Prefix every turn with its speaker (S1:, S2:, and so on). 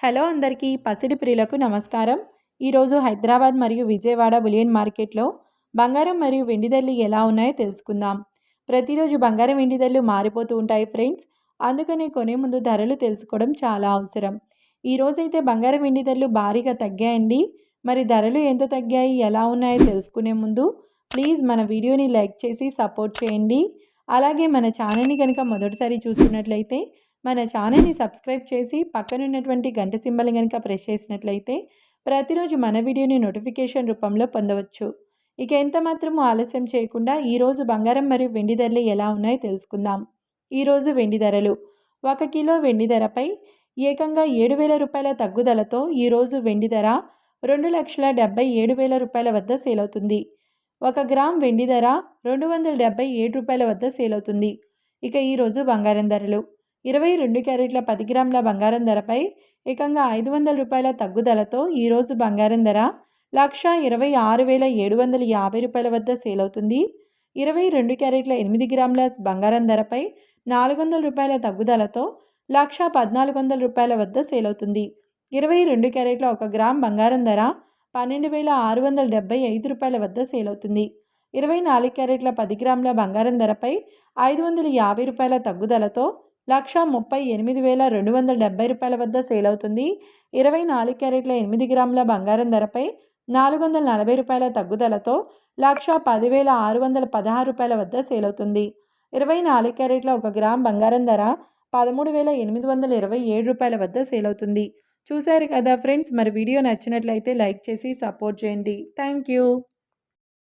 S1: Hello అందరికీ పసిడి ప్రియులకు నమస్కారం. ఈరోజు హైదరాబాద్ మరియు విజయవాడ బులియన్ మార్కెట్లో బంగారం మరియు వెండి ధరలు ఎలా ఉన్నాయో తెలుసుకుందాం. ప్రతిరోజు బంగారం వెండి ధరలు మారిపోతూ ఉంటాయి ఫ్రెండ్స్. అందుకనే కొనే ముందు ధరలు తెలుసుకోవడం చాలా అవసరం. ఈరోజైతే బంగారం వెండి ధరలు భారీగా తగ్గాయండి. మరి ధరలు ఎంత తగ్గాయి, ఎలా ఉన్నాయో తెలుసుకునే ముందు ప్లీజ్ మన వీడియోని లైక్ చేసి సపోర్ట్ చేయండి. అలాగే మన ఛానల్ని కనుక మొదటిసారి చూస్తున్నట్లయితే మన ఛానల్ని సబ్స్క్రైబ్ చేసి పక్కనున్నటువంటి గంట సింబల్ కనుక ప్రెస్ చేసినట్లయితే ప్రతిరోజు మన వీడియోని నోటిఫికేషన్ రూపంలో పొందవచ్చు. ఇక ఎంత మాత్రము ఆలస్యం చేయకుండా ఈరోజు బంగారం మరియు వెండి ధరలు ఎలా ఉన్నాయో తెలుసుకుందాం. ఈరోజు వెండి ధరలు 1 కిలో వెండి ధరపై ఏకంగా 7,000 రూపాయల తగ్గుదలతో ఈరోజు వెండి ధర 2,77,000 రూపాయల వద్ద సేల్ అవుతుంది. 1 గ్రామ్ వెండి ధర 277 రూపాయల వద్ద సేల్ అవుతుంది. ఇక ఈరోజు బంగారం ధరలు 22 క్యారెట్ల 10 గ్రాముల బంగారం ధరపై ఏకంగా 500 రూపాయల తగ్గుదలతో ఈరోజు బంగారం ధర 1,26,750 రూపాయల వద్ద సేల్ అవుతుంది. 22 క్యారెట్ల 8 గ్రాముల బంగారం ధరపై 400 రూపాయల తగ్గుదలతో 1,14,00 రూపాయల వద్ద సేల్ అవుతుంది. 22 క్యారెట్ల 1 గ్రామ్ బంగారం ధర 12,675 రూపాయల వద్ద సేల్ అవుతుంది. 24 క్యారెట్ల 10 గ్రాముల బంగారం ధరపై 550 రూపాయల తగ్గుదలతో 1,38,270 రూపాయల వద్ద సేల్ అవుతుంది. 24 క్యారెట్ల 8 గ్రాముల బంగారం ధరపై 440 రూపాయల తగ్గుదలతో 1,10,616 రూపాయల వద్ద సేల్ అవుతుంది. 24 క్యారెట్ల 1 గ్రామ్ బంగారం ధర 13,827 రూపాయల వద్ద సేల్ అవుతుంది. చూశారు కదా ఫ్రెండ్స్, మరి వీడియో నచ్చినట్లయితే లైక్ చేసి సపోర్ట్ చేయండి. Thank you.